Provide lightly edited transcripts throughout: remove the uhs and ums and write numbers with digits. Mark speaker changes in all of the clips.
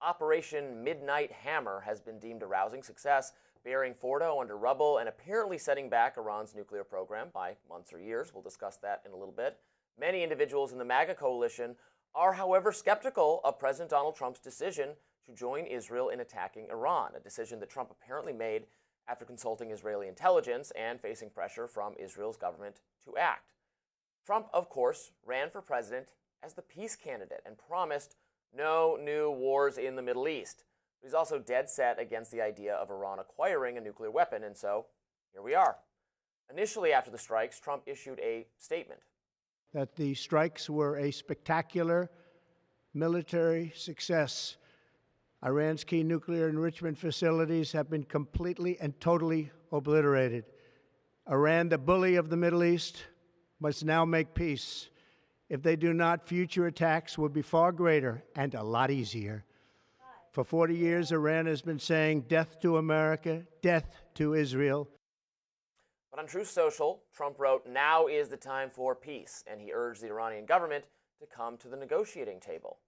Speaker 1: Operation Midnight Hammer has been deemed a rousing success, burying Fordo under rubble and apparently setting back Iran's nuclear program by months or years. We'll discuss that in a little bit. Many individuals in the MAGA coalition are, however, skeptical of President Donald Trump's decision to join Israel in attacking Iran, a decision that Trump apparently made after consulting Israeli intelligence and facing pressure from Israel's government to act. Trump, of course, ran for president as the peace candidate and promised no new wars in the Middle East. But he's also dead set against the idea of Iran acquiring a nuclear weapon, and so here we are. Initially, after the strikes, Trump issued a statement
Speaker 2: that the strikes were a spectacular military success. Iran's key nuclear enrichment facilities have been completely and totally obliterated. Iran, the bully of the Middle East, must now make peace. If they do not, future attacks will be far greater and a lot easier. For 40 years, Iran has been saying death to America, death to Israel.
Speaker 1: But on Truth Social, Trump wrote, "Now is the time for peace," and he urged the Iranian government to come to the negotiating table.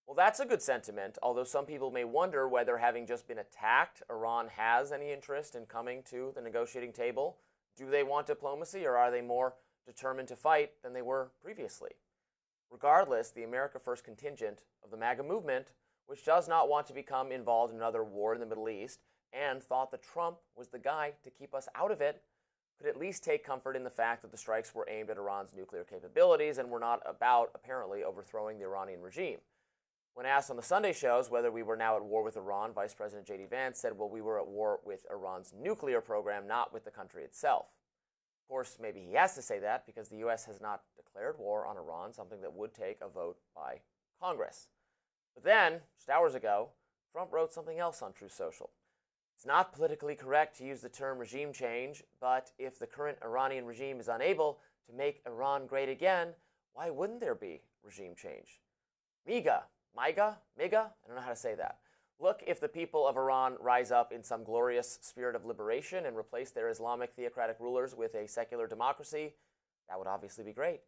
Speaker 1: Well, that's a good sentiment, although some people may wonder whether, having just been attacked, Iran has any interest in coming to the negotiating table. Do they want diplomacy, or are they more determined to fight than they were previously? Regardless, the America First contingent of the MAGA movement, which does not want to become involved in another war in the Middle East and thought that Trump was the guy to keep us out of it, could at least take comfort in the fact that the strikes were aimed at Iran's nuclear capabilities and were not about, apparently, overthrowing the Iranian regime. When asked on the Sunday shows whether we were now at war with Iran, Vice President J.D. Vance said, well, we were at war with Iran's nuclear program, not with the country itself. Of course, maybe he has to say that because the U.S. has not declared war on Iran, something that would take a vote by Congress. But then, just hours ago, Trump wrote something else on Truth Social. It's not politically correct to use the term regime change, but if the current Iranian regime is unable to make Iran great again, why wouldn't there be regime change? MIGA, I don't know how to say that. Look, if the people of Iran rise up in some glorious spirit of liberation and replace their Islamic theocratic rulers with a secular democracy, that would obviously be great.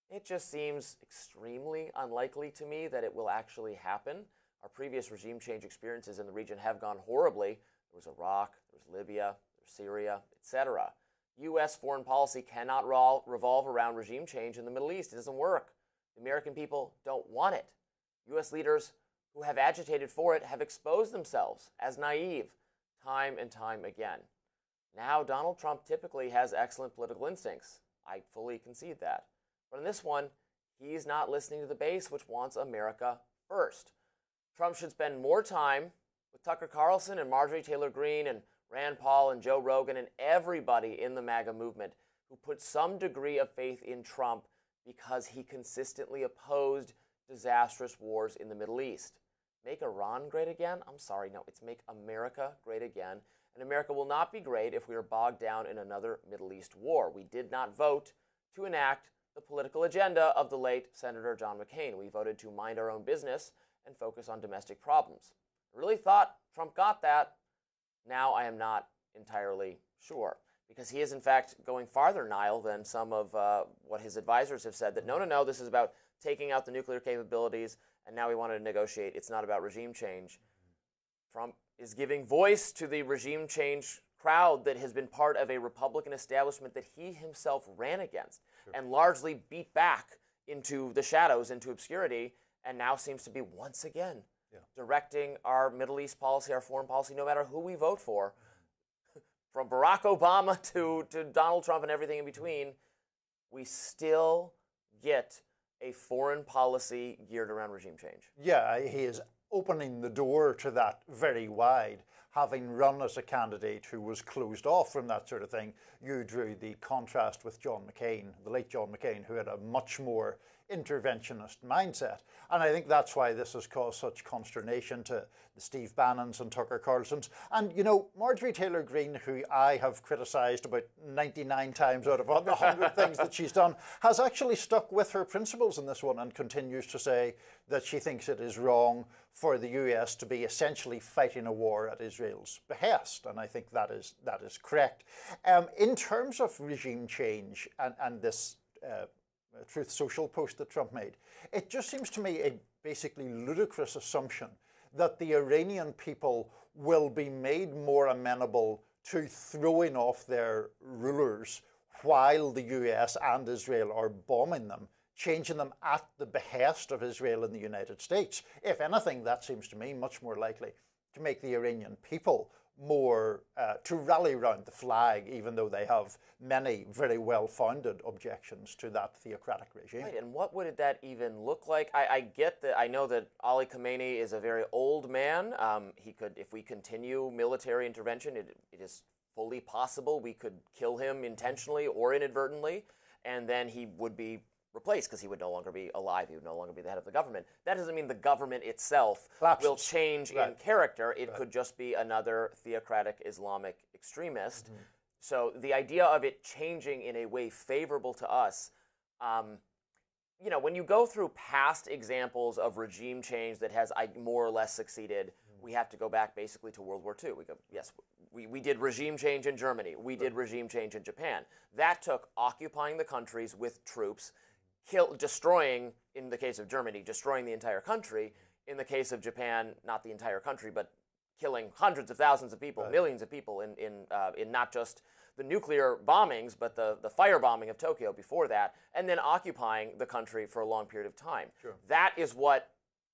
Speaker 1: It just seems extremely unlikely to me that it will actually happen. Our previous regime change experiences in the region have gone horribly. There was Iraq, there was Libya, there was Syria, etc. U.S. foreign policy cannot revolve around regime change in the Middle East. It doesn't work. The American people don't want it. U.S. leaders who have agitated for it have exposed themselves as naive time and time again. Now, Donald Trump typically has excellent political instincts. I fully concede that. But in this one, he's not listening to the base, which wants America first. Trump should spend more time with Tucker Carlson and Marjorie Taylor Greene and Rand Paul and Joe Rogan and everybody in the MAGA movement who put some degree of faith in Trump because he consistently opposed disastrous wars in the Middle East. Make Iran great again? I'm sorry, no, it's make America great again. And America will not be great if we are bogged down in another Middle East war. We did not vote to enact the political agenda of the late Senator John McCain. We voted to mind our own business and focus on domestic problems. I really thought Trump got that. Now I am not entirely sure, because he is in fact going farther, Niall, than some of what his advisors have said, that no, this is about taking out the nuclear capabilities, and now we want to negotiate. It's not about regime change. Trump is giving voice to the regime change crowd that has been part of a Republican establishment that he himself ran against and largely beat back into the shadows, into obscurity, and now seems to be once again directing our Middle East policy, our foreign policy, no matter who we vote for, from Barack Obama to Donald Trump and everything in between. We still get a foreign policy geared around regime change.
Speaker 3: Yeah, he is opening the door to that very wide. Having run as a candidate who was closed off from that sort of thing, you drew the contrast with John McCain, the late John McCain, who had a much more interventionist mindset. And I think that's why this has caused such consternation to the Steve Bannons and Tucker Carlsons. And, you know, Marjorie Taylor Greene, who I have criticised about 99 times out of the 100 things that she's done, has actually stuck with her principles in this one and continues to say that she thinks it is wrong for the US to be essentially fighting a war at Israel's behest. And I think that is correct. In terms of regime change and this Truth Social post that Trump made, it just seems to me a basically ludicrous assumption that the Iranian people will be made more amenable to throwing off their rulers while the US and Israel are bombing them, changing them at the behest of Israel and the United States. If anything, that seems to me much more likely to make the Iranian people more to rally round the flag, even though they have many very well-founded objections to that theocratic regime.
Speaker 1: Right, and what would that even look like? I get that. I know that Ali Khamenei is a very old man. He could, if we continue military intervention, it is fully possible we could kill him intentionally or inadvertently, and then he would be replaced because he would no longer be alive. He would no longer be the head of the government. That doesn't mean the government itself will change in character. It could just be another theocratic Islamic extremist. So the idea of it changing in a way favorable to us, you know, when you go through past examples of regime change that has more or less succeeded, we have to go back basically to World War II. We go, yes, we did regime change in Germany. We did regime change in Japan. That took occupying the countries with troops, destroying, in the case of Germany, destroying the entire country. In the case of Japan, not the entire country, but killing hundreds of thousands of people, millions of people in not just the nuclear bombings, but the firebombing of Tokyo before that, and then occupying the country for a long period of time. That is what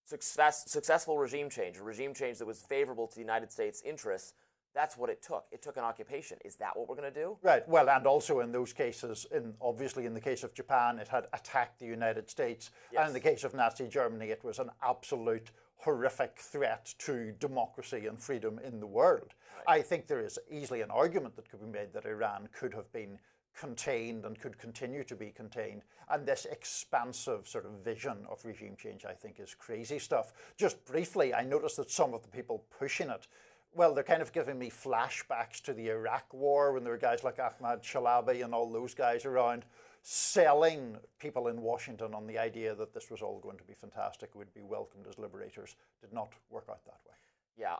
Speaker 1: successful regime change, a regime change that was favorable to the United States' interests, that's what it took. It took an occupation. Is that what we're going to do?
Speaker 3: Right. Well, and also in those cases, obviously in the case of Japan, it had attacked the United States. Yes. And in the case of Nazi Germany, it was an absolute horrific threat to democracy and freedom in the world. Right. I think there is easily an argument that could be made that Iran could have been contained and could continue to be contained. And this expansive sort of vision of regime change, I think, is crazy stuff. Just briefly, I noticed that some of the people pushing it, well, they're kind of giving me flashbacks to the Iraq War when there were guys like Ahmad Chalabi and all those guys around selling people in Washington on the idea that this was all going to be fantastic, would be welcomed as liberators. Did not work out that way.
Speaker 1: Yeah,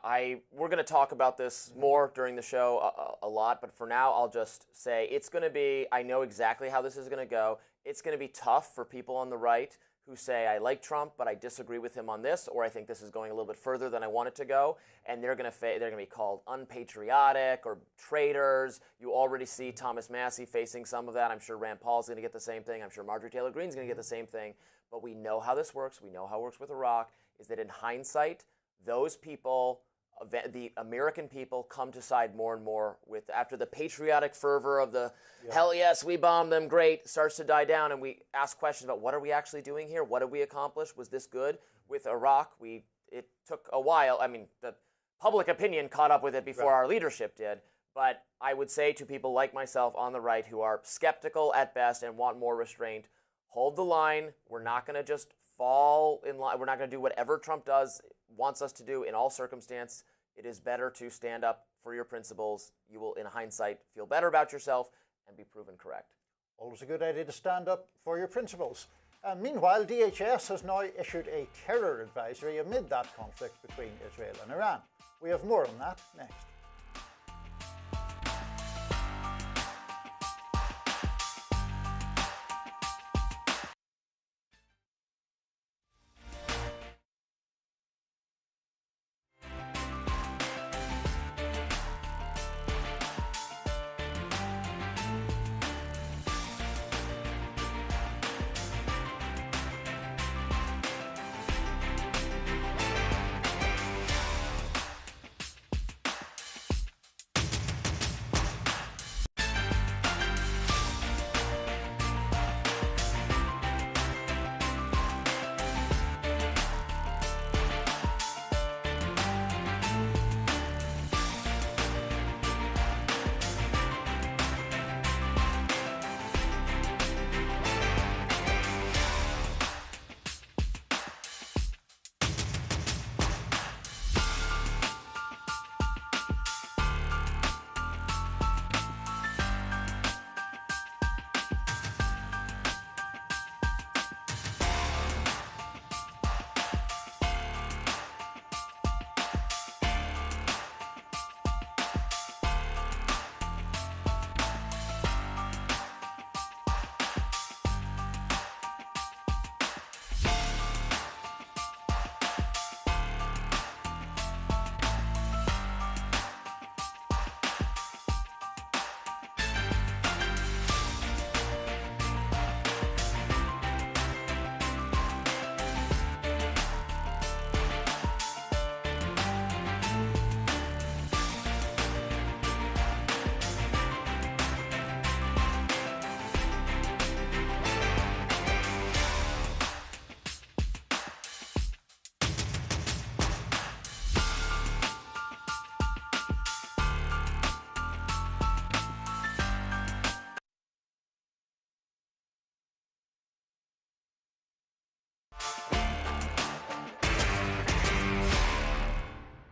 Speaker 1: we're going to talk about this more during the show a lot, but for now I'll just say it's going to be, I know exactly how this is going to go. It's going to be tough for people on the right who say, I like Trump, but I disagree with him on this, or I think this is going a little bit further than I want it to go, and they're going to be called unpatriotic or traitors. You already see Thomas Massie facing some of that. I'm sure Rand Paul's going to get the same thing. I'm sure Marjorie Taylor Greene's going to get the same thing. But we know how this works. We know how it works with Iraq, is that in hindsight, those people, the American people, come to side more and more with, after the patriotic fervor of the, hell yes, we bombed them, great, starts to die down, and we ask questions about what are we actually doing here? What did we accomplish? Was this good? With Iraq, it took a while. I mean, the public opinion caught up with it before our leadership did. But I would say to people like myself on the right who are skeptical at best and want more restraint, hold the line. We're not going to just fall in line. We're not going to do whatever Trump wants us to do in all circumstance. It is better to stand up for your principles. You will, in hindsight, feel better about yourself and be proven correct.
Speaker 3: Always a good idea to stand up for your principles. And meanwhile, DHS has now issued a terror advisory amid that conflict between Israel and Iran. We have more on that next.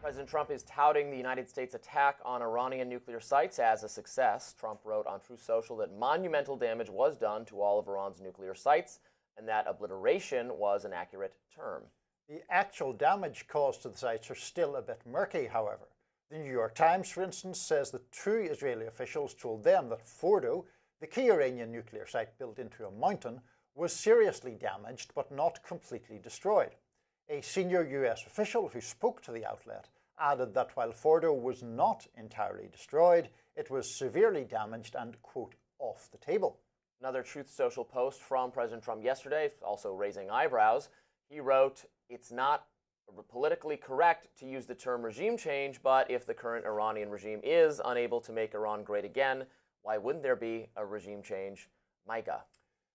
Speaker 1: President Trump is touting the United States attack on Iranian nuclear sites as a success. Trump wrote on Truth Social that monumental damage was done to all of Iran's nuclear sites and that obliteration was an accurate term.
Speaker 3: The actual damage caused to the sites are still a bit murky, however. The New York Times, for instance, says that 2 Israeli officials told them that Fordo, the key Iranian nuclear site built into a mountain, was seriously damaged but not completely destroyed. A senior US official who spoke to the outlet added that while Fordo was not entirely destroyed, it was severely damaged and, quote, off the table.
Speaker 1: Another Truth Social post from President Trump yesterday, also raising eyebrows. He wrote, "It's not politically correct to use the term regime change, but if the current Iranian regime is unable to make Iran great again, why wouldn't there be a regime change? MIGA."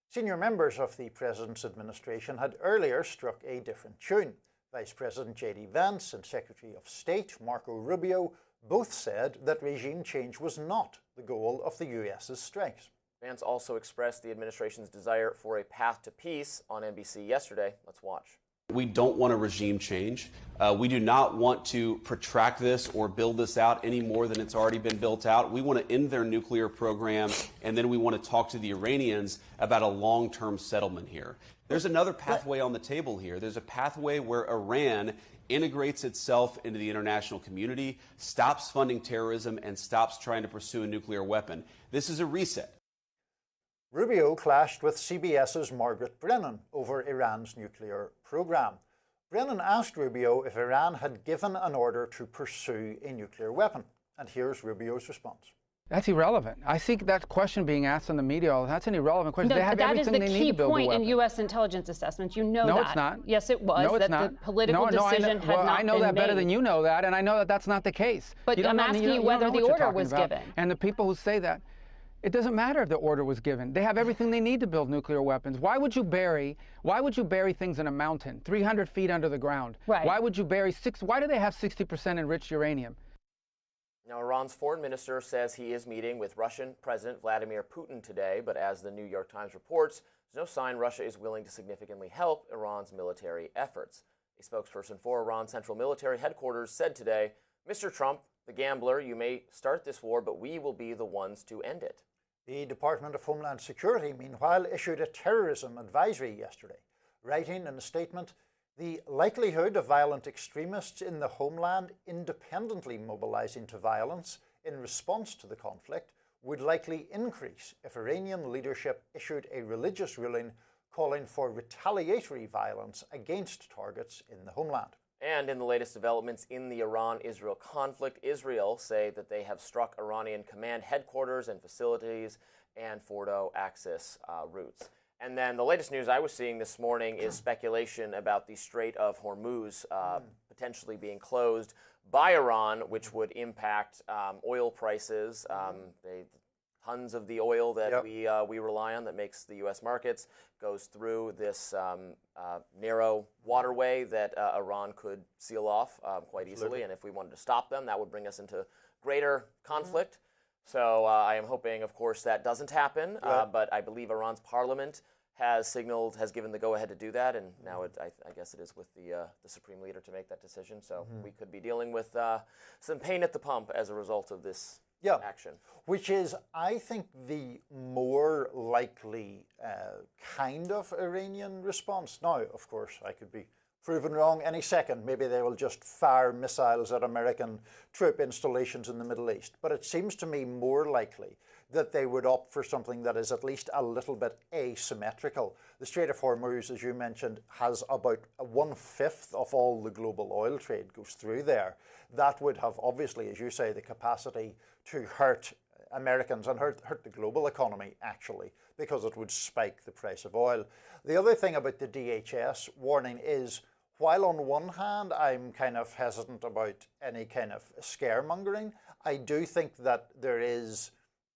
Speaker 3: Senior members of the president's administration had earlier struck a different tune. Vice President J.D. Vance and Secretary of State Marco Rubio both said that regime change was not the goal of the U.S.'s strikes.
Speaker 1: Vance also expressed the administration's desire for a path to peace on NBC yesterday. Let's watch.
Speaker 4: We don't want a regime change. We do not want to protract this or build this out any more than it's already been built out. We want to end their nuclear program, and then we want to talk to the Iranians about a long-term settlement here. There's another pathway on the table here. There's a pathway where Iran integrates itself into the international community, stops funding terrorism, and stops trying to pursue a nuclear weapon. This is a reset.
Speaker 3: Rubio clashed with CBS's Margaret Brennan over Iran's nuclear program. Brennan asked Rubio if Iran had given an order to pursue a nuclear weapon. And here's Rubio's response.
Speaker 5: That's irrelevant. I see that question being asked in the media. That's an irrelevant question.
Speaker 6: No,
Speaker 5: they have
Speaker 6: that is
Speaker 5: everything
Speaker 6: the
Speaker 5: they need
Speaker 6: key
Speaker 5: to build a
Speaker 6: point
Speaker 5: weapon.
Speaker 6: in U.S. intelligence assessments. You know that.
Speaker 5: No, it's not.
Speaker 6: Yes, it was.
Speaker 5: No, it's
Speaker 6: that
Speaker 5: not.
Speaker 6: The political decision had
Speaker 5: well,
Speaker 6: not
Speaker 5: I know
Speaker 6: been
Speaker 5: that better
Speaker 6: made.
Speaker 5: than you know that, and I know that that's not the case.
Speaker 6: But I'm asking you whether the order was given.
Speaker 5: And the people who say that, it doesn't matter if the order was given. They have everything they need to build nuclear weapons. Why would you bury things in a mountain, 300 feet under the ground?
Speaker 6: Right.
Speaker 5: Why would you bury why do they have 60% enriched uranium?
Speaker 1: Now, Iran's foreign minister says he is meeting with Russian President Vladimir Putin today, but as the New York Times reports, there's no sign Russia is willing to significantly help Iran's military efforts. A spokesperson for Iran's Central Military Headquarters said today, "Mr. Trump, the gambler, you may start this war, but we will be the ones to end it."
Speaker 3: The Department of Homeland Security, meanwhile, issued a terrorism advisory yesterday, writing in a statement, "The likelihood of violent extremists in the homeland independently mobilizing to violence in response to the conflict would likely increase if Iranian leadership issued a religious ruling calling for retaliatory violence against targets in the homeland."
Speaker 1: And in the latest developments in the Iran-Israel conflict, Israel say that they have struck Iranian command headquarters and facilities and Fordo access routes. And then the latest news I was seeing this morning is speculation about the Strait of Hormuz potentially being closed by Iran, which would impact oil prices. Tons of the oil that we rely on that makes the U.S. markets goes through this narrow waterway that Iran could seal off quite easily. And if we wanted to stop them, that would bring us into greater conflict. So I am hoping, of course, that doesn't happen. But I believe Iran's parliament has given the go-ahead to do that. And now I guess it is with the supreme leader to make that decision. So we could be dealing with some pain at the pump as a result of this action.
Speaker 3: Which is, I think, the more likely kind of Iranian response. Now, of course, I could be proven wrong any second. Maybe they will just fire missiles at American troop installations in the Middle East. But it seems to me more likely that they would opt for something that is at least a little bit asymmetrical. The Strait of Hormuz, as you mentioned, has about 1/5 of all the global oil trade goes through there. That would have, obviously, as you say, the capacity to hurt Americans and hurt the global economy, actually, because it would spike the price of oil. The other thing about the DHS warning is, while on one hand I'm kind of hesitant about any kind of scaremongering, I do think that there is,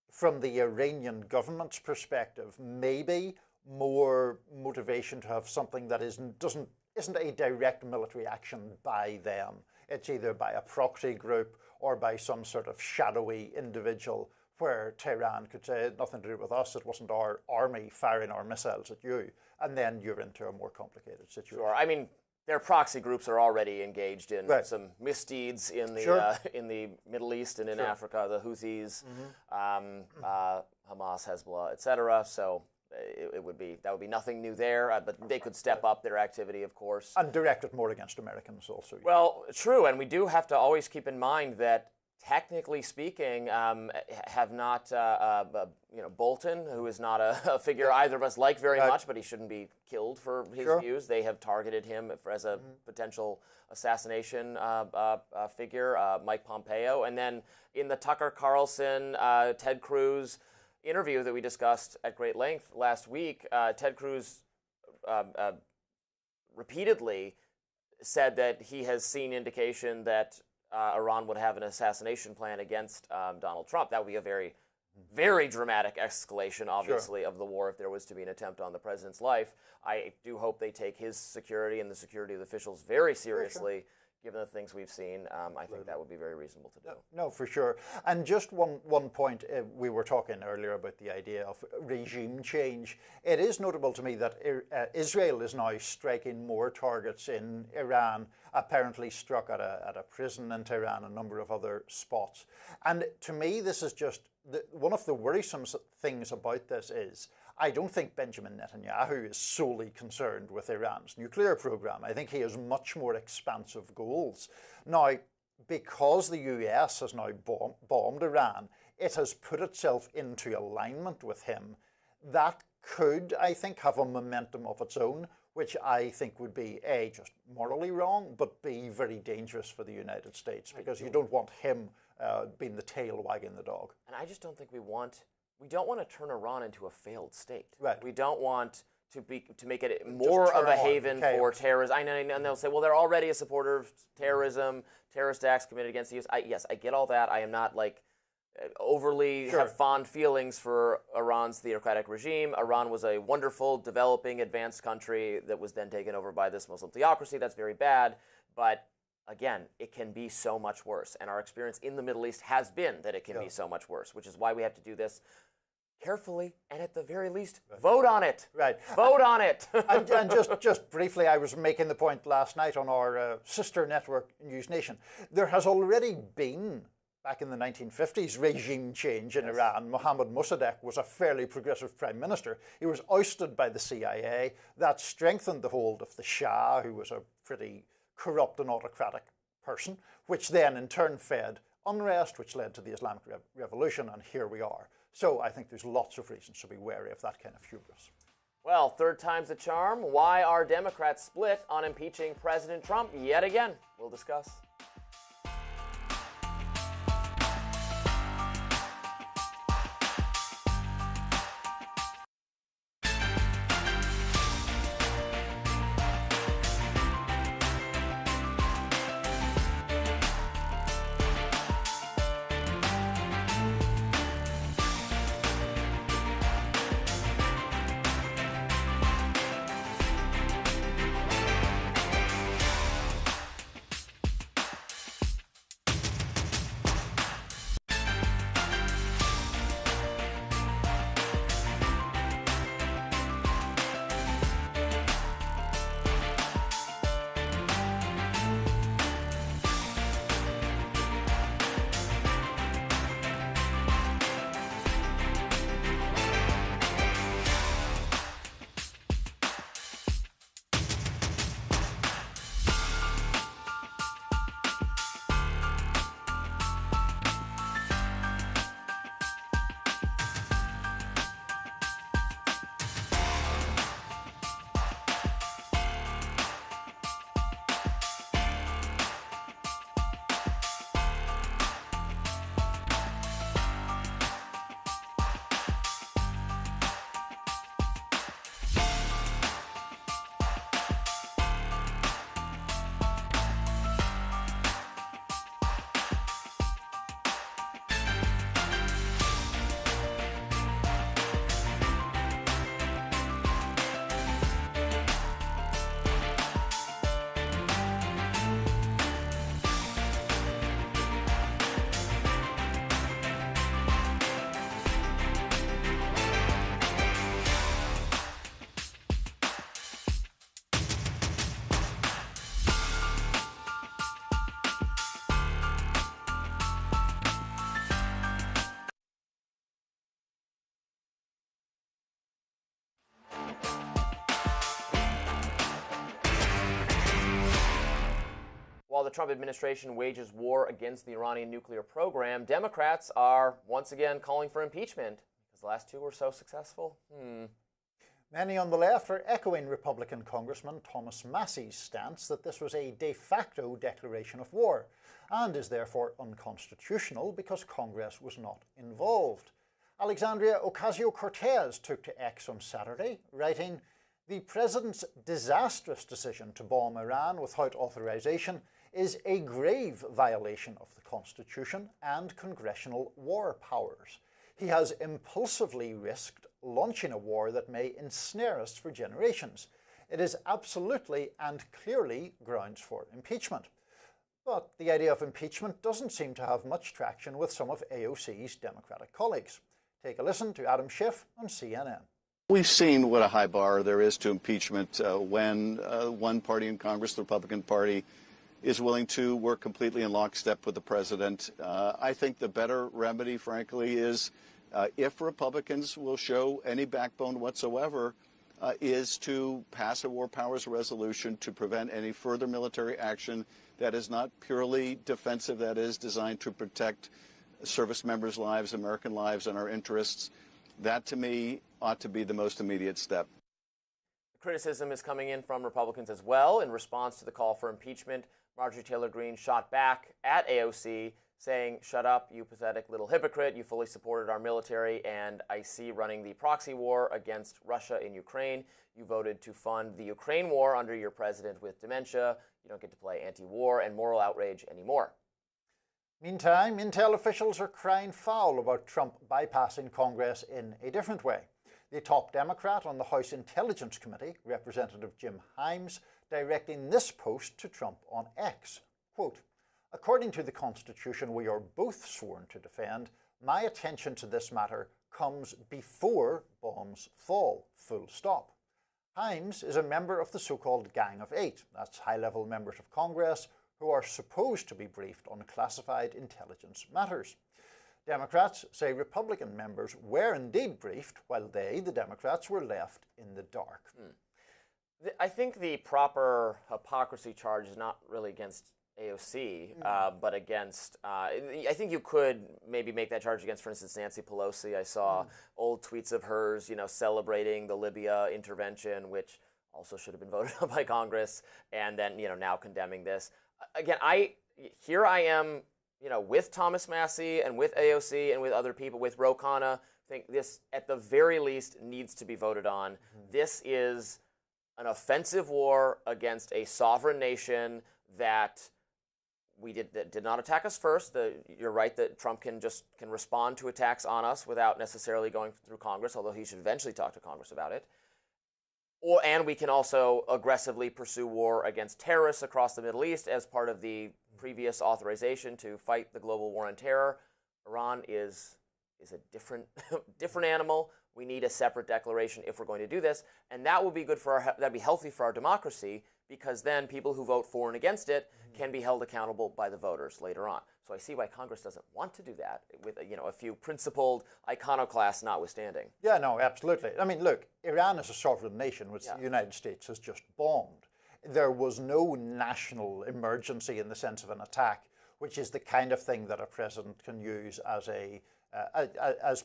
Speaker 3: from the Iranian government's perspective, maybe more motivation to have something that isn't a direct military action by them. It's either by a proxy group or by some sort of shadowy individual where Tehran could say, nothing to do with us, it wasn't our army firing our missiles at you, and then you're into a more complicated situation.
Speaker 1: Sure. I mean, their proxy groups are already engaged in some misdeeds in the Middle East and in Africa, the Houthis, Hamas, Hezbollah, etc. So that would be nothing new there, but they could step up their activity, of course,
Speaker 3: and direct it more against Americans also.
Speaker 1: Well, true, and we do have to always keep in mind that, technically speaking, have not Bolton, who is not a figure either of us like very much, but he shouldn't be killed for his views. They have targeted him as a potential assassination figure, Mike Pompeo, and then in the Tucker Carlson, Ted Cruz interview that we discussed at great length last week, Ted Cruz repeatedly said that he has seen indication that Iran would have an assassination plan against Donald Trump. That would be a very, very dramatic escalation, obviously, of the war if there was to be an attempt on the president's life. I do hope they take his security and the security of the officials very seriously. Given the things we've seen, I think that would be very reasonable to do.
Speaker 3: No, for sure. And just one point, we were talking earlier about the idea of regime change. It is notable to me that Israel is now striking more targets in Iran, apparently struck at a prison in Tehran, a number of other spots. And to me, this is just one of the worrisome things about this is, I don't think Benjamin Netanyahu is solely concerned with Iran's nuclear program. I think he has much more expansive goals. Now, because the US has now bombed Iran, it has put itself into alignment with him. That could, I think, have a momentum of its own, which I think would be A, just morally wrong, but B, very dangerous for the United States, because you don't want him being the tail wagging the dog.
Speaker 1: And I just don't think we don't want to turn Iran into a failed state.
Speaker 3: Right.
Speaker 1: We don't want to make it more of a haven for terrorism. I know, and they'll say, well, they're already a supporter of terrorism, terrorist acts committed against the U.S. Yes, I get all that. I am not overly have fond feelings for Iran's theocratic regime. Iran was a wonderful, developing, advanced country that was then taken over by this Muslim theocracy. That's very bad. But again, it can be so much worse. And our experience in the Middle East has been that it can be so much worse, which is why we have to do this carefully, and at the very least, vote on it.
Speaker 3: Right.
Speaker 1: Vote on it.
Speaker 3: and just briefly, I was making the point last night on our sister network, News Nation. There has already been, back in the 1950s, regime change in Iran. Mohammad Mossadegh was a fairly progressive prime minister. He was ousted by the CIA. That strengthened the hold of the Shah, who was a pretty corrupt and autocratic person, which then in turn fed unrest, which led to the Islamic Revolution, and here we are. So I think there's lots of reasons to be wary of that kind of hubris.
Speaker 1: Well, third time's the charm. Why are Democrats split on impeaching President Trump yet again? We'll discuss. While the Trump administration wages war against the Iranian nuclear program, Democrats are once again calling for impeachment because the last two were so successful.
Speaker 3: Many on the left are echoing Republican Congressman Thomas Massey's stance that this was a de facto declaration of war and is therefore unconstitutional because Congress was not involved. Alexandria Ocasio-Cortez took to X on Saturday, writing, "The president's disastrous decision to bomb Iran without authorization is a grave violation of the Constitution and congressional war powers. He has impulsively risked launching a war that may ensnare us for generations. It is absolutely and clearly grounds for impeachment." But the idea of impeachment doesn't seem to have much traction with some of AOC's Democratic colleagues. Take a listen to Adam Schiff on CNN.
Speaker 7: We've seen what a high bar there is to impeachment when one party in Congress, the Republican Party, is willing to work completely in lockstep with the president. I think the better remedy, frankly, is if Republicans will show any backbone whatsoever, is to pass a war powers resolution to prevent any further military action that is not purely defensive, that is designed to protect service members' lives, American lives, and our interests. That, to me, ought to be the most immediate step.
Speaker 1: Criticism is coming in from Republicans as well. In response to the call for impeachment, Marjorie Taylor Greene shot back at AOC, saying, "Shut up, you pathetic little hypocrite. You fully supported our military and IC running the proxy war against Russia in Ukraine. You voted to fund the Ukraine war under your president with dementia. You don't get to play anti-war and moral outrage anymore."
Speaker 3: Meantime, Intel officials are crying foul about Trump bypassing Congress in a different way. The top Democrat on the House Intelligence Committee, Representative Jim Himes, directing this post to Trump on X, quote, "According to the Constitution we are both sworn to defend, my attention to this matter comes before bombs fall, full stop." Himes is a member of the so-called Gang of Eight, that's high-level members of Congress, who are supposed to be briefed on classified intelligence matters. Democrats say Republican members were indeed briefed, while they, the Democrats, were left in the dark.
Speaker 1: I think the proper hypocrisy charge is not really against AOC, but against, I think you could maybe make that charge against, for instance, Nancy Pelosi. I saw old tweets of hers, celebrating the Libya intervention, which also should have been voted on by Congress, and then, now condemning this. Again, here I am, with Thomas Massey and with AOC and with other people, with Ro Khanna. I think this, at the very least, needs to be voted on. This is an offensive war against a sovereign nation that did not attack us first. You're right that Trump can respond to attacks on us without necessarily going through Congress, although he should eventually talk to Congress about it. And we can also aggressively pursue war against terrorists across the Middle East as part of the previous authorization to fight the global war on terror. Iran is a different animal. We need a separate declaration if we're going to do this, and that will be good that'd be healthy for our democracy, because then people who vote for and against it can be held accountable by the voters later on. So I see why Congress doesn't want to do that, with a few principled iconoclasts notwithstanding.
Speaker 3: Yeah, no, absolutely. I mean, look, Iran is a sovereign nation which the United States has just bombed. There was no national emergency in the sense of an attack, which is the kind of thing that a president can use as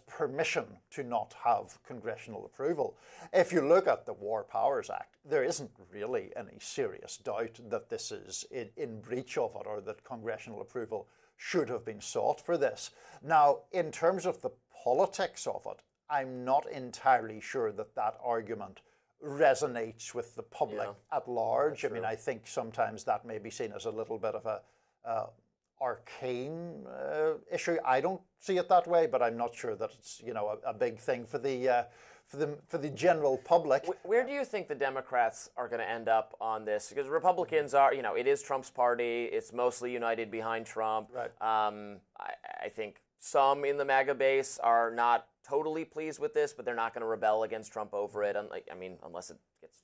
Speaker 3: permission to not have congressional approval. If you look at the War Powers Act, there isn't really any serious doubt that this is in breach of it, or that congressional approval should have been sought for this. Now, in terms of the politics of it, I'm not entirely sure that argument resonates with the public at large. I mean, I think sometimes that may be seen as a little bit of a arcane issue. I don't see it that way, but I'm not sure that it's a big thing for the general public.
Speaker 1: Where do you think the Democrats are going to end up on this? Because Republicans are, it is Trump's party. It's mostly united behind Trump.
Speaker 3: Right.
Speaker 1: I think some in the MAGA base are not totally pleased with this, but they're not going to rebel against Trump over it. Unless it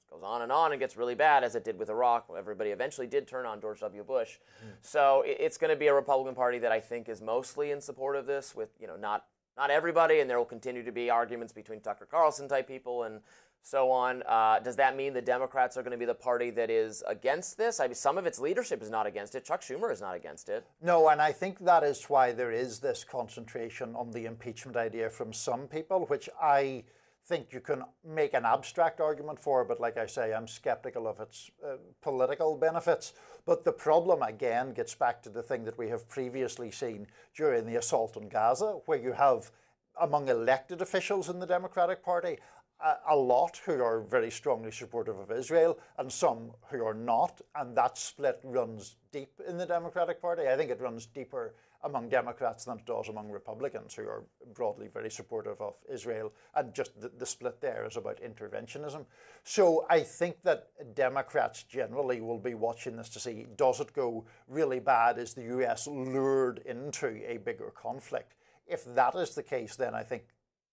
Speaker 1: goes on and gets really bad, as it did with Iraq. Everybody eventually did turn on George W. Bush. So it's going to be a Republican Party that I think is mostly in support of this, with not everybody, and there will continue to be arguments between Tucker Carlson type people and so on. Does that mean the Democrats are going to be the party that is against this? I mean, some of its leadership is not against it. Chuck Schumer is not against it.
Speaker 3: No, and I think that is why there is this concentration on the impeachment idea from some people, which I think you can make an abstract argument for, but like I say, I'm skeptical of its political benefits. But the problem, again, gets back to the thing that we have previously seen during the assault on Gaza, where you have, among elected officials in the Democratic Party, a lot who are very strongly supportive of Israel and some who are not, and that split runs deep in the Democratic Party. I think it runs deeper among Democrats than it does among Republicans, who are broadly very supportive of Israel, and just the split there is about interventionism. So I think that Democrats generally will be watching this to see, does it go really bad? Is the US lured into a bigger conflict? If that is the case, then I think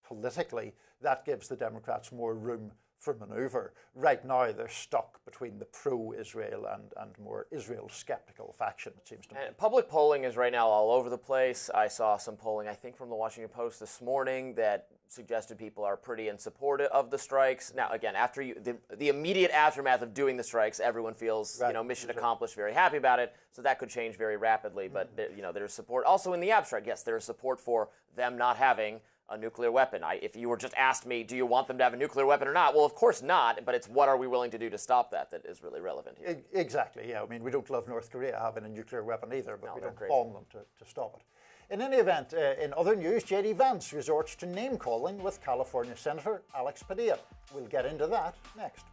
Speaker 3: politically that gives the Democrats more room for maneuver. Right now, they're stuck between the pro-Israel and more Israel-skeptical faction, it seems to me.
Speaker 1: And public polling is right now all over the place. I saw some polling, I think, from the Washington Post this morning that suggested people are pretty in support of the strikes. Now, again, after the immediate aftermath of doing the strikes, everyone feels, right, mission accomplished, very happy about it. So that could change very rapidly. But, there's support. Also in the abstract, yes, there's support for them not having a nuclear weapon. If you were just asked me, do you want them to have a nuclear weapon or not? Well, of course not, but it's what are we willing to do to stop that is really relevant here.
Speaker 3: Exactly, yeah. I mean, we don't love North Korea having a nuclear weapon either, but we don't bomb them to stop it. In any event, in other news, J.D. Vance resorts to name-calling with California Senator Alex Padilla. We'll get into that next.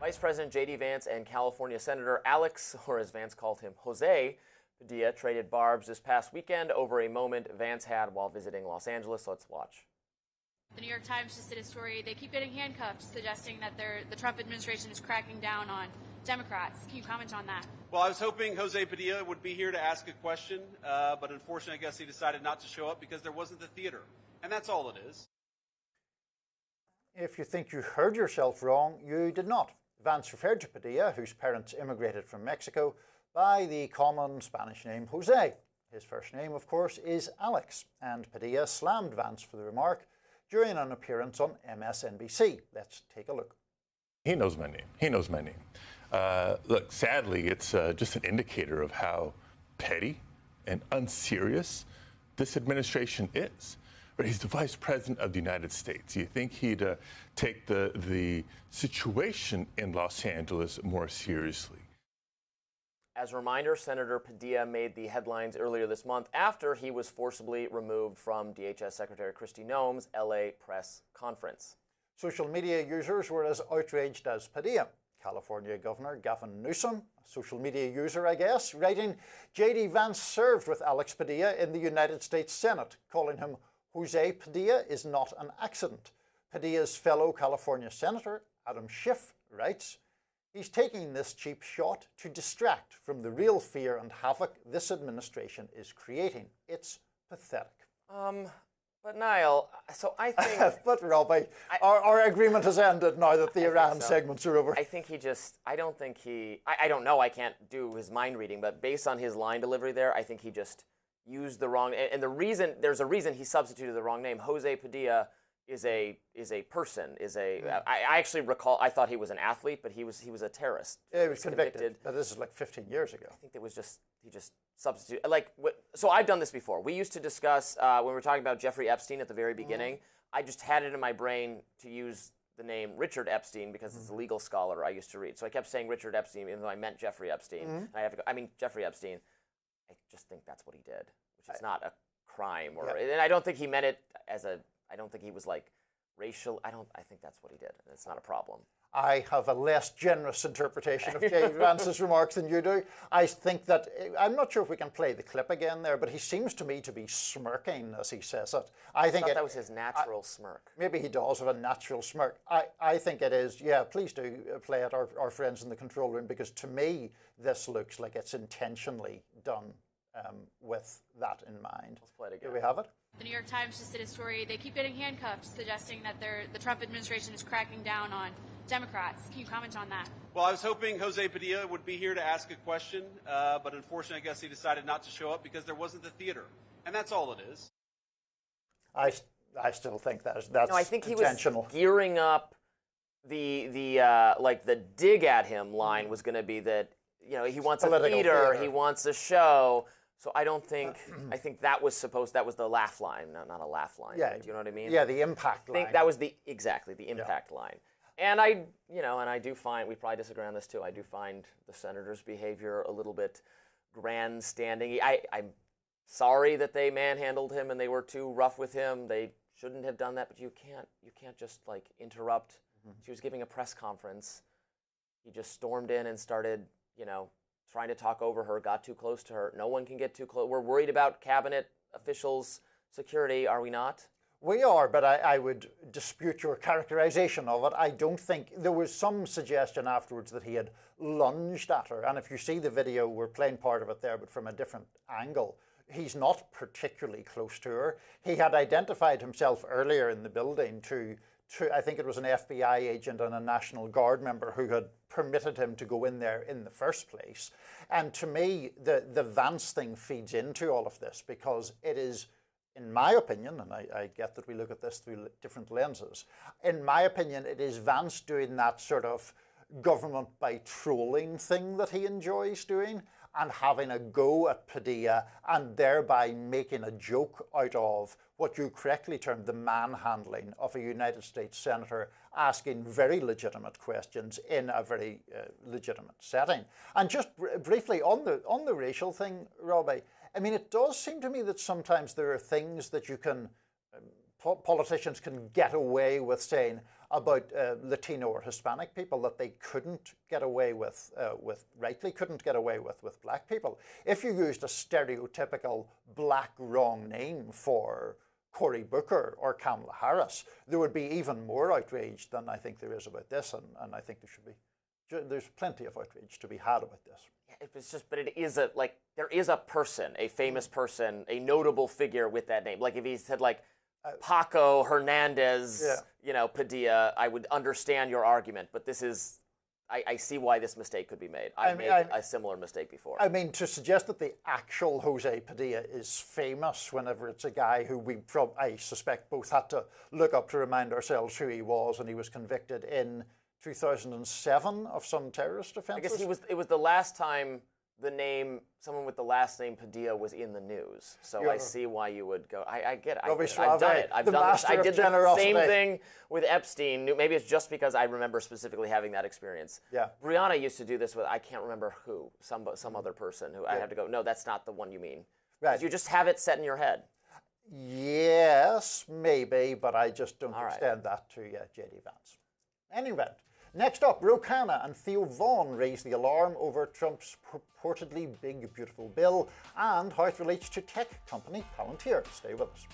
Speaker 1: Vice President J.D. Vance and California Senator Alex, or as Vance called him, Jose Padilla, traded barbs this past weekend over a moment Vance had while visiting Los Angeles. Let's watch.
Speaker 8: The New York Times just did a story. They keep getting handcuffed, suggesting that the Trump administration is cracking down on Democrats. Can you comment on that?
Speaker 4: Well, I was hoping Jose Padilla would be here to ask a question, but unfortunately, I guess he decided not to show up because there wasn't the theater. And that's all it is.
Speaker 3: If you think you heard yourself wrong, you did not. Vance referred to Padilla, whose parents immigrated from Mexico, by the common Spanish name Jose. His first name, of course, is Alex, and Padilla slammed Vance for the remark during an appearance on MSNBC. Let's take a look.
Speaker 9: He knows my name. He knows my name. Look, sadly, it's just an indicator of how petty and unserious this administration is. but he's the Vice President of the United States. You think he'd take the situation in Los Angeles more seriously?
Speaker 1: As a reminder, Senator Padilla made the headlines earlier this month after he was forcibly removed from DHS Secretary Kristi Noem's LA press conference.
Speaker 3: Social media users were as outraged as Padilla. California Governor Gavin Newsom, a social media user, I guess, writing, J.D. Vance served with Alex Padilla in the United States Senate, calling him Jose Padilla is not an accident. Padilla's fellow California Senator, Adam Schiff, writes, he's taking this cheap shot to distract from the real fear and havoc this administration is creating. It's pathetic.
Speaker 1: But Niall, so I think...
Speaker 3: But Robbie, our agreement has ended now that the Iran segments are over.
Speaker 1: I think he just, I don't think he, I don't know, I can't do his mind reading, but based on his line delivery there, I think he just used the wrong, and the reason, there's a reason he substituted the wrong name. Jose Padilla is a person, I actually recall, I thought he was an athlete, but he was a terrorist.
Speaker 3: Yeah, he was convicted. But this is like 15 years ago.
Speaker 1: I think it was just, he just substituted, so I've done this before. We used to discuss, when we were talking about Jeffrey Epstein at the very beginning, I just had it in my brain to use the name Richard Epstein because it's a legal scholar I used to read. So I kept saying Richard Epstein even though I meant Jeffrey Epstein. And I have to go, I mean, Jeffrey Epstein, I just think that's what he did, which is not a crime. And I don't think he meant it as a, I don't think he was like racial. I think that's what he did. And it's not a problem.
Speaker 3: I have a less generous interpretation of J.D. Vance's remarks than you do. I think that, I'm not sure if we can play the clip again there, but he seems to me to be smirking as he says it. I think
Speaker 1: thought that was his natural smirk.
Speaker 3: Maybe he does have a natural smirk. I think it is, yeah, please do play it, our friends in the control room, because to me, this looks like it's intentionally done with that in mind.
Speaker 1: Let's play it again.
Speaker 3: Do we have it?
Speaker 8: The New York Times just did a story. They keep getting handcuffed, suggesting that the Trump administration is cracking down on Democrats. Can you comment on that?
Speaker 10: Well, I was hoping Jose Padilla would be here to ask a question, but unfortunately, I guess he decided not to show up because there wasn't the theater, and that's all it is.
Speaker 3: I still think that's
Speaker 1: no, I think
Speaker 3: intentional.
Speaker 1: He was gearing up the dig at him line was going to be that he wants a theater, he wants a show. So I don't think, I think that was the laugh line, not a laugh line.
Speaker 3: Yeah.
Speaker 1: Do you know what I mean?
Speaker 3: Yeah, the impact line.
Speaker 1: I think that was the impact line. And I do find, we probably disagree on this too, I do find the senator's behavior a little bit grandstanding. I'm sorry that they manhandled him and they were too rough with him. They shouldn't have done that, but you can't just like interrupt. She was giving a press conference. He just stormed in and started, trying to talk over her, got too close to her. No one can get too close. We're worried about cabinet officials' security, are we not?
Speaker 3: We are, but I would dispute your characterization of it. I don't think, there was some suggestion afterwards that he had lunged at her. And if you see the video, we're playing part of it there, but from a different angle. He's not particularly close to her. He had identified himself earlier in the building to I think it was an FBI agent and a National Guard member who had permitted him to go in there in the first place. And to me, the Vance thing feeds into all of this because it is, in my opinion, and I get that we look at this through different lenses, in my opinion, it is Vance doing that sort of government by trolling thing that he enjoys doing and having a go at Padilla and thereby making a joke out of what you correctly termed the manhandling of a United States senator asking very legitimate questions in a very legitimate setting. And just briefly on the racial thing, Robbie, I mean, it does seem to me that sometimes there are things that you can, politicians can get away with saying about Latino or Hispanic people that they couldn't get away with rightly couldn't get away with black people. If you used a stereotypical black wrong name for Cory Booker or Kamala Harris, there would be even more outrage than I think there is about this, and I think there's plenty of outrage to be had about this.
Speaker 1: It's just, but it is there is a person, a famous person, a notable figure with that name. Like if he said like Paco Hernandez, Padilla, I would understand your argument, but this is, I see why this mistake could be made. I made a similar mistake before.
Speaker 3: I mean, to suggest that the actual Jose Padilla is famous whenever it's a guy who I suspect both had to look up to remind ourselves who he was, and he was convicted in 2007 of some terrorist offences.
Speaker 1: I guess it was the last time the name, someone with the last name Padilla was in the news. So I see why you would go. I get it. I've done it. I did the same thing with Epstein. Maybe it's just because I remember specifically having that experience.
Speaker 3: Yeah.
Speaker 1: Brianna used to do this with, I can't remember who, some other person who I had to go, no, that's not the one you mean.
Speaker 3: Right.
Speaker 1: You just have it set in your head.
Speaker 3: Yes, maybe, but I just don't extend that to J.D. Vance. Anyway, next up, Ro Khanna and Theo Von raised the alarm over Trump's purportedly big, beautiful bill and how it relates to tech company Palantir. Stay with us.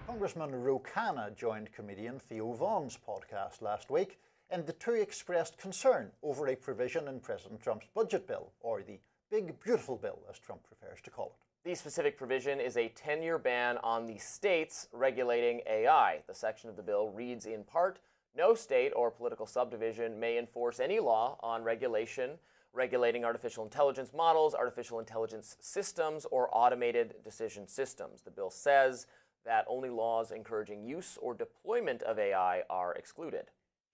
Speaker 3: Congressman Ro Khanna joined comedian Theo Von's podcast last week, and the two expressed concern over a provision in President Trump's budget bill, or the Big Beautiful Bill, as Trump prefers to call it.
Speaker 1: The specific provision is a 10-year ban on the states regulating AI. The section of the bill reads in part, no state or political subdivision may enforce any law on regulating artificial intelligence models, artificial intelligence systems, or automated decision systems. The bill says that only laws encouraging use or deployment of AI are excluded.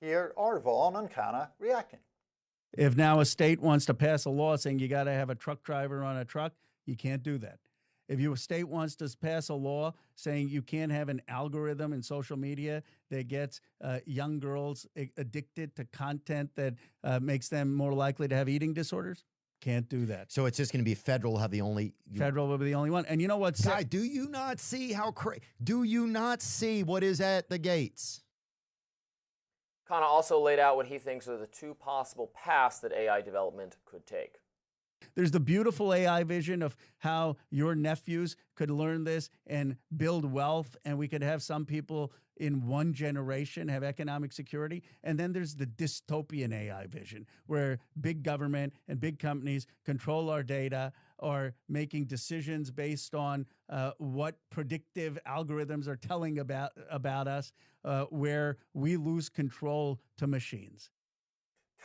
Speaker 3: Here are Vaughn and Khanna reacting.
Speaker 11: If now a state wants to pass a law saying you got to have a truck driver on a truck, you can't do that. If your state wants to pass a law saying you can't have an algorithm in social media that gets young girls addicted to content that makes them more likely to have eating disorders, can't do that.
Speaker 12: So it's just going to be federal will have the only...
Speaker 11: Federal will be the only one. And you know what?
Speaker 12: Guy, do you not see how do you not see what is at the gates?
Speaker 1: Khanna also laid out what he thinks are the two possible paths that AI development could take.
Speaker 11: There's the beautiful AI vision of how your nephews could learn this and build wealth, and we could have some people in one generation have economic security. And then there's the dystopian AI vision, where big government and big companies control our data, are making decisions based on what predictive algorithms are telling about us, where we lose control to machines.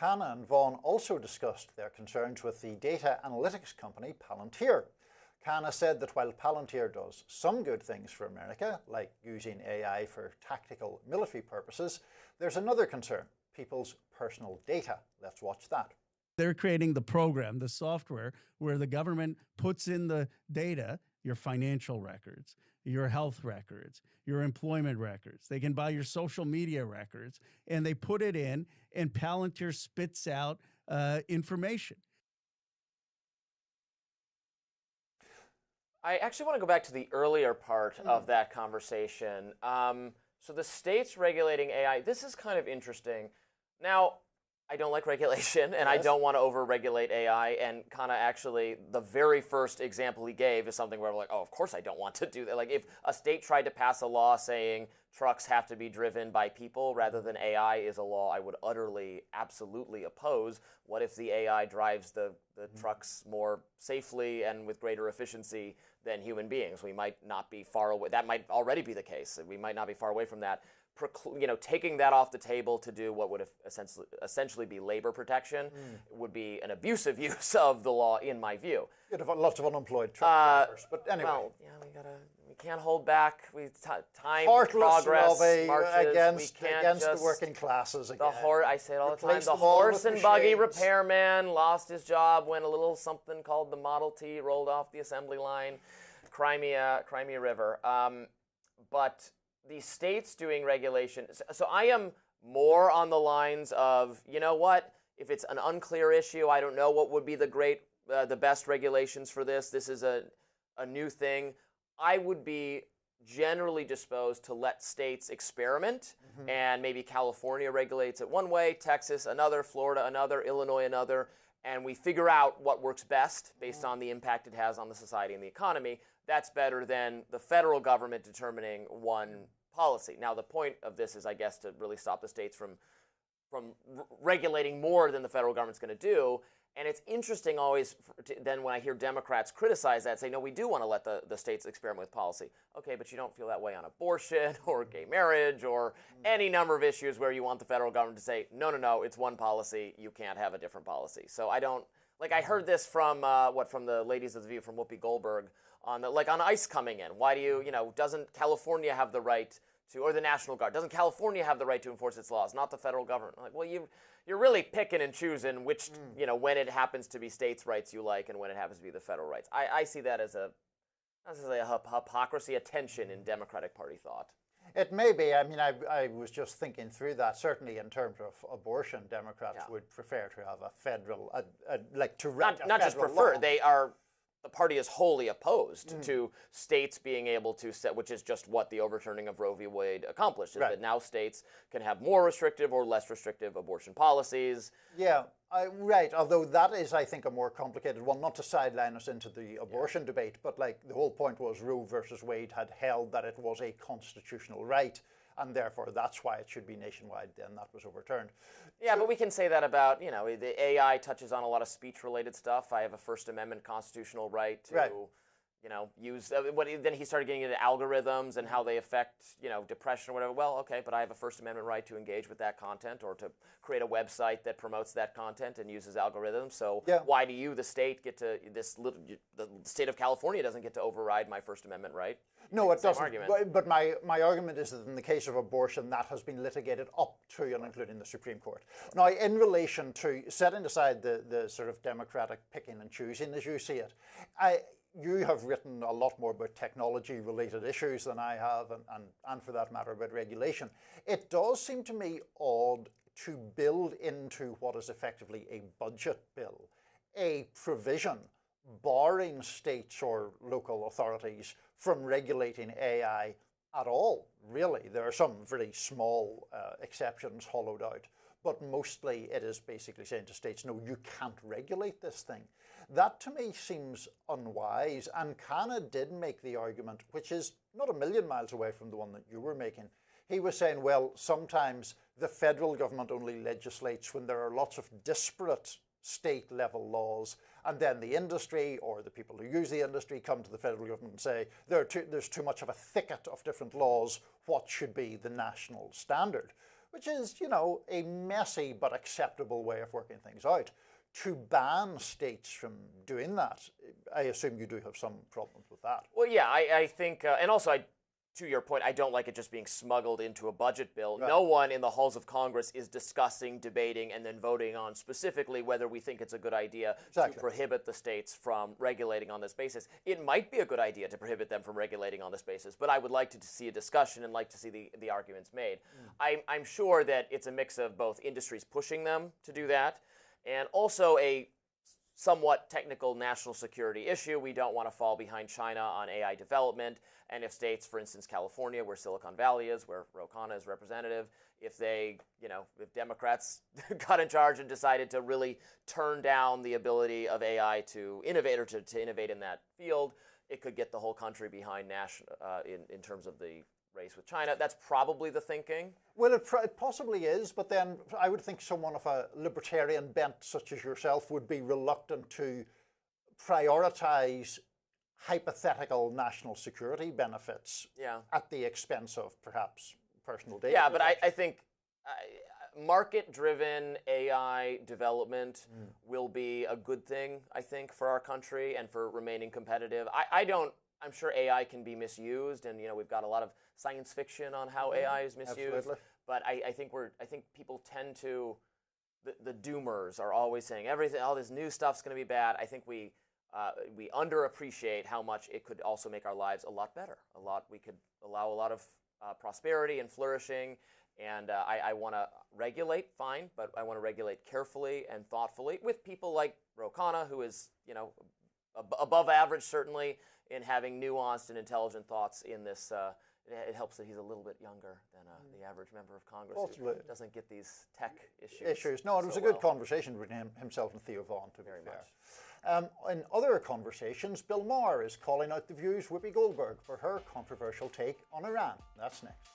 Speaker 3: Khanna and Vaughn also discussed their concerns with the data analytics company Palantir. Khanna said that while Palantir does some good things for America, like using AI for tactical military purposes, there's another concern: people's personal data. Let's watch that.
Speaker 11: They're creating the program, the software, where the government puts in the data, your financial records, your health records, your employment records. They can buy your social media records, and they put it in, and Palantir spits out information.
Speaker 1: I actually want to go back to the earlier part of that conversation. So the states regulating AI, this is kind of interesting. Now, I don't like regulation, and I don't want to over-regulate AI, and kind of actually the very first example he gave is something where we're like, oh, of course I don't want to do that. Like if a state tried to pass a law saying trucks have to be driven by people rather than AI is a law I would utterly, absolutely oppose. What if the AI drives the trucks more safely and with greater efficiency than human beings? We might not be far away. That might already be the case. We might not be far away from that. Taking that off the table to do what would essentially be labor protection would be an abusive use of the law, in my view.
Speaker 3: You'd have lots of unemployed truck drivers, but anyway.
Speaker 1: Well, yeah, we can't hold back. Time,
Speaker 3: Heartless
Speaker 1: progress,
Speaker 3: marches
Speaker 1: we can't
Speaker 3: against
Speaker 1: just,
Speaker 3: the working classes again.
Speaker 1: I say it all the time. The horse and buggy repairman lost his job when a little something called the Model T rolled off the assembly line, Crimea River. But the states doing regulation. So I am more on the lines of, you know what? If it's an unclear issue, I don't know what would be the best regulations for this. This is a new thing. I would be generally disposed to let states experiment, and maybe California regulates it one way, Texas another, Florida another, Illinois another, and we figure out what works best based on the impact it has on the society and the economy. That's better than the federal government determining one policy. Now, the point of this is, I guess, to really stop the states from regulating more than the federal government's going to do. And it's interesting always then when I hear Democrats criticize that, say, no, we do want to let the states experiment with policy. Okay, but you don't feel that way on abortion or gay marriage or any number of issues where you want the federal government to say, no, it's one policy, you can't have a different policy. So I don't, like I heard this from, from the ladies of the View, from Whoopi Goldberg, on ICE coming in. Why do you, doesn't California have the right to, or the National Guard, doesn't California have the right to enforce its laws, not the federal government? I'm like, well, you're really picking and choosing which, when it happens to be states' rights you like and when it happens to be the federal rights. I see that as a hypocrisy, a tension in Democratic Party thought.
Speaker 3: It may be. I mean, I was just thinking through that. Certainly in terms of abortion, Democrats would prefer to have a federal,
Speaker 1: not just prefer, law. The party is wholly opposed to states being able to set, which is just what the overturning of Roe v. Wade accomplished, is that now states can have more restrictive or less restrictive abortion policies.
Speaker 3: Yeah, right. Although that is, I think, a more complicated one, not to sideline us into the abortion debate, but the whole point was Roe versus Wade had held that it was a constitutional right, and therefore that's why it should be nationwide. Then that was overturned.
Speaker 1: Yeah, but we can say that about, the AI touches on a lot of speech-related stuff. I have a First Amendment constitutional right to, use, then he started getting into algorithms and how they affect, depression or whatever. Well, okay, but I have a First Amendment right to engage with that content or to create a website that promotes that content and uses algorithms. So why do you, the state, get to, the state of California doesn't get to override my First Amendment right?
Speaker 3: No, it doesn't. But my argument is that in the case of abortion, that has been litigated up to and including the Supreme Court. Now, in relation to setting aside the sort of Democratic picking and choosing as you see it, you have written a lot more about technology-related issues than I have, and for that matter, about regulation. It does seem to me odd to build into what is effectively a budget bill a provision barring states or local authorities from regulating AI at all, really. There are some very small exceptions hollowed out, but mostly it is basically saying to states, no, you can't regulate this thing. That to me seems unwise, and Khanna did make the argument, which is not a million miles away from the one that you were making. He was saying, well, sometimes the federal government only legislates when there are lots of disparate state-level laws, and then the industry or the people who use the industry come to the federal government and say, there's too much of a thicket of different laws, what should be the national standard? Which is, a messy but acceptable way of working things out. To ban states from doing that, I assume you do have some problems with that.
Speaker 1: Well, yeah, I think, and also to your point, I don't like it just being smuggled into a budget bill. Right. No one in the halls of Congress is discussing, debating, and then voting on specifically whether we think it's a good idea to prohibit the states from regulating on this basis. It might be a good idea to prohibit them from regulating on this basis, but I would like to see a discussion and like to see the arguments made. I'm sure that it's a mix of both industries pushing them to do that and also a somewhat technical national security issue. We don't want to fall behind China on AI development. And if states, for instance, California, where Silicon Valley is, where Ro Khanna is representative, if they, if Democrats got in charge and decided to really turn down the ability of AI to innovate or to innovate in that field, it could get the whole country behind in terms of the race with China. That's probably the thinking.
Speaker 3: Well, it possibly is, but then I would think someone of a libertarian bent such as yourself would be reluctant to prioritize hypothetical national security benefits at the expense of perhaps personal data.
Speaker 1: Yeah, but I think market-driven AI development will be a good thing, I think, for our country and for remaining competitive. I'm sure AI can be misused, and we've got a lot of science fiction on how AI is misused.
Speaker 3: Absolutely.
Speaker 1: But I think people tend to, the doomers are always saying all this new stuff's going to be bad. I think we underappreciate how much it could also make our lives a lot better. We could allow a lot of prosperity and flourishing. And I want to regulate, fine, but I want to regulate carefully and thoughtfully with people like Ro Khanna, who is above average certainly in having nuanced and intelligent thoughts in this. It helps that he's a little bit younger than the average member of Congress who doesn't get these tech issues.
Speaker 3: No, it was a good conversation between himself and Theo Vaughn, to be fair. In other conversations, Bill Maher is calling out the views Whoopi Goldberg for her controversial take on Iran. That's next.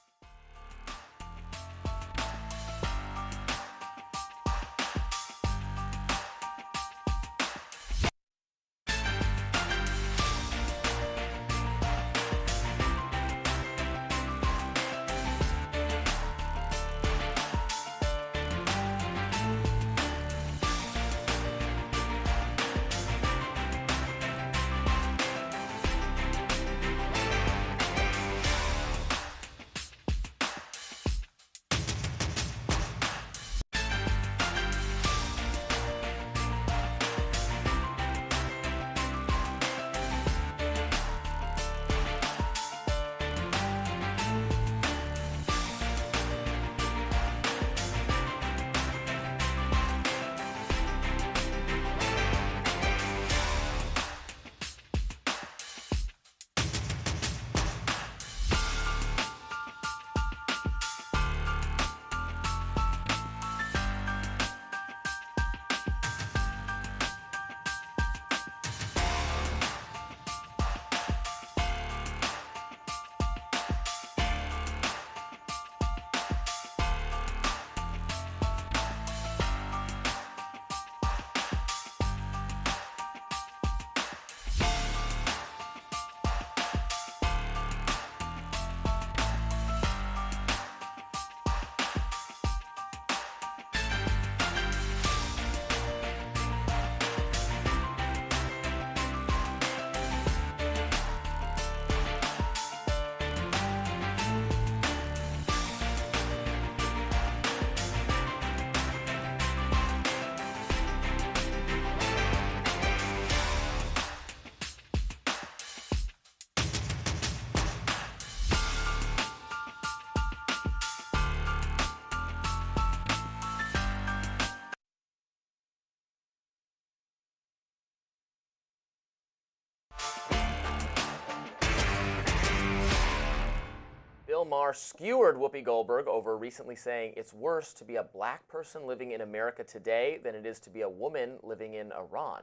Speaker 1: Bill Maher skewered Whoopi Goldberg over recently saying it's worse to be a black person living in America today than it is to be a woman living in Iran.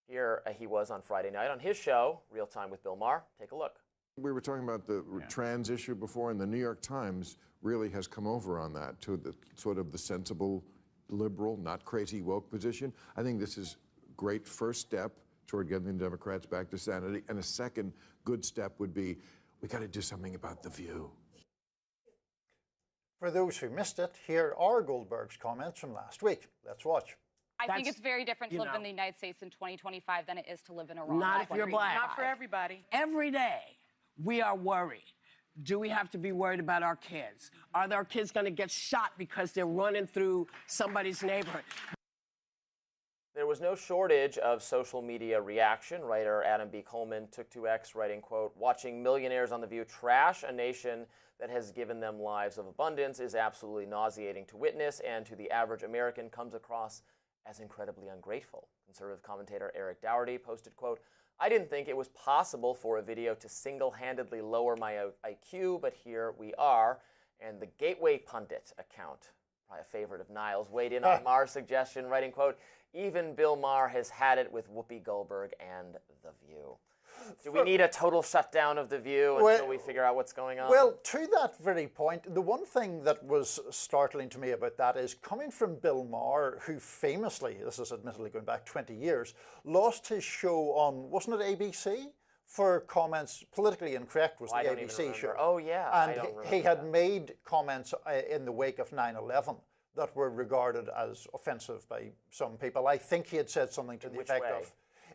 Speaker 1: Here he was on Friday night on his show, Real Time with Bill Maher. Take a look.
Speaker 13: We were talking about the trans issue before, and the New York Times really has come over on that to the sort of the sensible, liberal, not crazy woke position. I think this is a great first step toward getting the Democrats back to sanity. And a second good step would be, we got to do something about The View.
Speaker 3: For those who missed it, here are Goldberg's comments from last week. Let's watch.
Speaker 14: I think it's very different to live in the United States in 2025 than it is to live in Iran.
Speaker 15: Not if you're black.
Speaker 14: Not for everybody.
Speaker 15: Every day, we are worried. Do we have to be worried about our kids? Are our kids going to get shot because they're running through somebody's neighborhood?
Speaker 1: There was no shortage of social media reaction. Writer Adam B. Coleman took to X, writing, quote, "Watching millionaires on The View trash a nation that has given them lives of abundance is absolutely nauseating to witness, and to the average American comes across as incredibly ungrateful. Conservative commentator Eric Dougherty posted, quote, "I didn't think it was possible for a video to single-handedly lower my IQ, but here we are." And the Gateway Pundit account, probably a favorite of Niles, weighed in on Maher's suggestion, writing, quote, "Even Bill Maher has had it with Whoopi Goldberg and The View." Do we need a total shutdown of The View until we figure out what's going on?
Speaker 3: Well, to that very point, the one thing that was startling to me about that is coming from Bill Maher, who famously, this is admittedly going back 20 years, lost his show on, wasn't it ABC? For comments, politically incorrect was the ABC show.
Speaker 1: Oh, yeah.
Speaker 3: And he had made comments in the wake of 9/11 that were regarded as offensive by some people. I think he had said something to the effect of,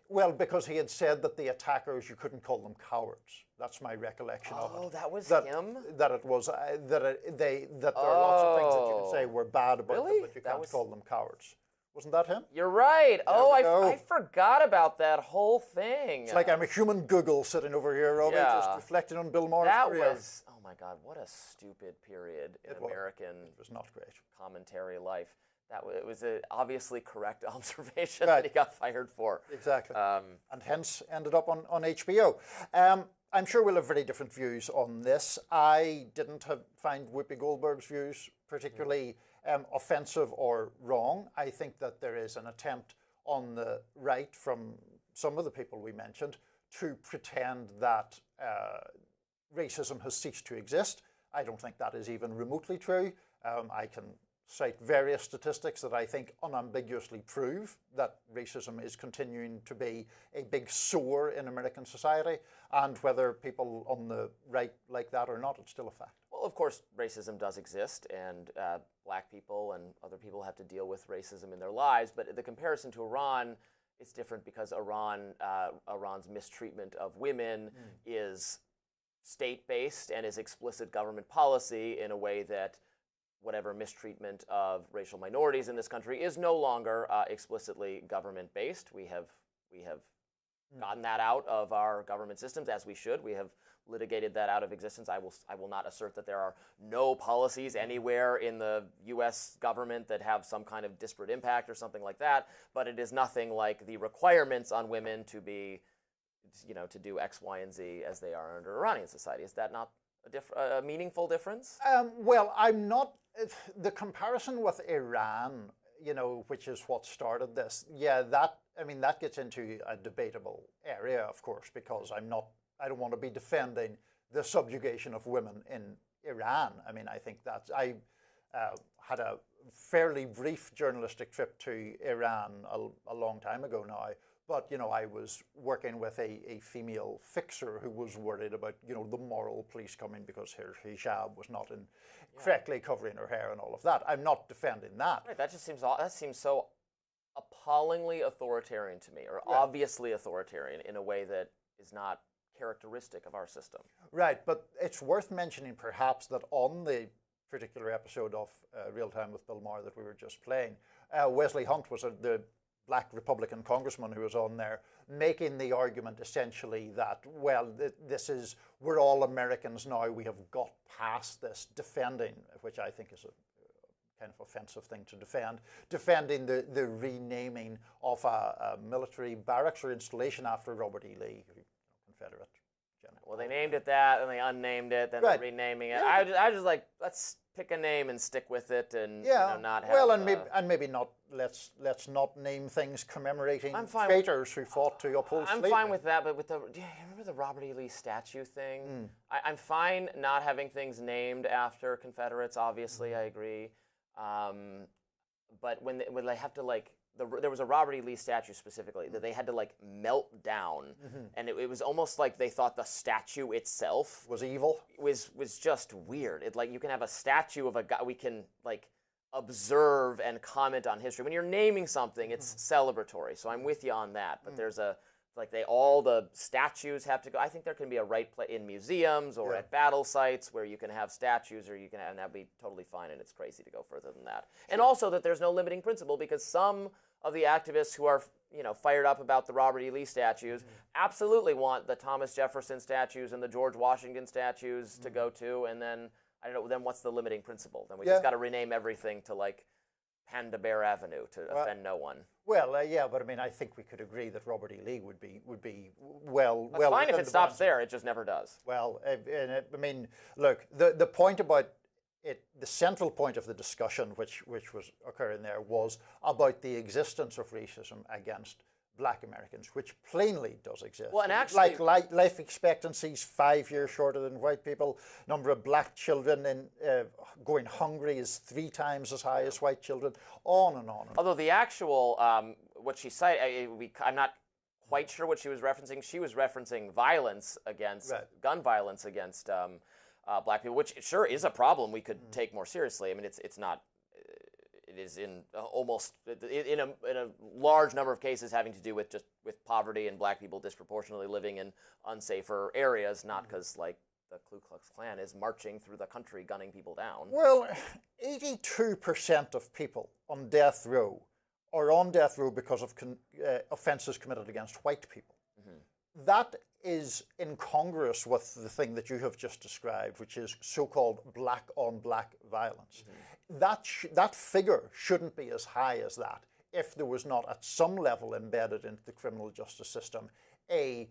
Speaker 3: well, because he had said that the attackers, you couldn't call them cowards. That's my recollection of it.
Speaker 1: Oh, that was him?
Speaker 3: That it was, that there are lots of things that you can say were bad about them, but you can't call them cowards. Wasn't that him?
Speaker 1: You're right. I forgot about that whole thing.
Speaker 3: It's like I'm a human Google sitting over here, Robbie, just reflecting on Bill Maher's career.
Speaker 1: That was, oh my God, what a stupid period in American commentary life. It was an obviously correct observation that he got fired for.
Speaker 3: Exactly. And hence ended up on HBO. I'm sure we'll have very different views on this. I didn't find Whoopi Goldberg's views particularly offensive or wrong. I think that there is an attempt on the right from some of the people we mentioned to pretend that racism has ceased to exist. I don't think that is even remotely true. I can cite various statistics that I think unambiguously prove that racism is continuing to be a big sore in American society, and whether people on the right like that or not, it's still a fact.
Speaker 1: Well, of course, racism does exist, and black people and other people have to deal with racism in their lives, but the comparison to Iran is different because Iran's mistreatment of women is state-based and is explicit government policy in a way that whatever mistreatment of racial minorities in this country is no longer explicitly government-based. We have gotten that out of our government systems, as we should. We have litigated that out of existence. I will not assert that there are no policies anywhere in the U.S. government that have some kind of disparate impact or something like that, but it is nothing like the requirements on women to be, to do X, Y, and Z as they are under Iranian society. Is that not a meaningful difference?
Speaker 3: Well, I'm not. The comparison with Iran, which is what started this, that gets into a debatable area, of course, because I don't want to be defending the subjugation of women in Iran. I think I had a fairly brief journalistic trip to Iran a long time ago now. But, I was working with a female fixer who was worried about, the moral police coming because her hijab was not correctly covering her hair and all of that. I'm not defending that.
Speaker 1: Right, that seems so appallingly authoritarian to me, or obviously authoritarian in a way that is not characteristic of our system.
Speaker 3: Right, but it's worth mentioning perhaps that on the particular episode of Real Time with Bill Maher that we were just playing, Wesley Hunt was the black Republican congressman who was on there, making the argument essentially that, well, we're all Americans now, we have got past this, defending, which I think is a kind of offensive thing to defending the renaming of a military barracks or installation after Robert E. Lee, Confederate general.
Speaker 1: Well, they named it that, and they unnamed it, then they're renaming it. I was just like, let's pick a name and stick with it, and not have.
Speaker 3: Well, and maybe not. Let's not name things commemorating traitors who fought to uphold slavery.
Speaker 1: I'm fine with that, but do you remember the Robert E. Lee statue thing? I'm fine not having things named after Confederates. Obviously, I agree. But when they have to there was a Robert E. Lee statue specifically that they had to melt down, and it was almost like they thought the statue itself
Speaker 3: was evil.
Speaker 1: Was just weird. You can have a statue of a guy we can observe and comment on history. When you're naming something, it's celebratory. So I'm with you on that. But there's all the statues have to go. I think there can be a right place in museums or at battle sites where you can have statues, or and that'd be totally fine. And it's crazy to go further than that. And also that there's no limiting principle, because some of the activists who are fired up about the Robert E. Lee statues absolutely want the Thomas Jefferson statues and the George Washington statues to go to, and then I don't know. Then what's the limiting principle? Then we just got to rename everything to Panda Bear Avenue to offend no one.
Speaker 3: Well, yeah, but I mean, I think we could agree that Robert E. Lee would be well.
Speaker 1: That's fine if it stops there. It just never does.
Speaker 3: Well, I mean, look, the point about it, the central point of the discussion, which was occurring there, was about the existence of racism against Black Americans, which plainly does exist.
Speaker 1: Well, and actually,
Speaker 3: like life expectancies 5 years shorter than white people. Number of Black children in going hungry is 3 times as high as white children. On and on.
Speaker 1: Although the actual what she cited, I'm not quite sure what she was referencing. She was referencing violence against gun violence against Black people, which sure is a problem we could take more seriously. I mean, it's not. It is in almost in a large number of cases having to do with poverty and Black people disproportionately living in unsafer areas, not because like the Ku Klux Klan is marching through the country gunning people down.
Speaker 3: Well, 82% of people on death row are on death row because of offenses committed against white people. Mm-hmm. That is incongruous with the thing that you have just described, which is so-called black-on-black violence. Mm-hmm. That figure shouldn't be as high as that if there was not at some level embedded into the criminal justice system a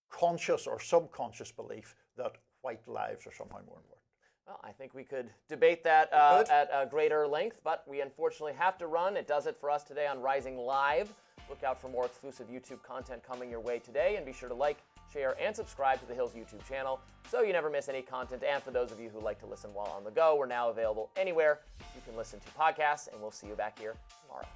Speaker 3: conscious or subconscious belief that white lives are somehow more important.
Speaker 1: Well, I think we could debate that at a greater length, but we unfortunately have to run. It does it for us today on Rising Live. Look out for more exclusive YouTube content coming your way today, and be sure to like, share, and subscribe to The Hill's YouTube channel so you never miss any content. And for those of you who like to listen while on the go, we're now available anywhere you can listen to podcasts, and we'll see you back here tomorrow.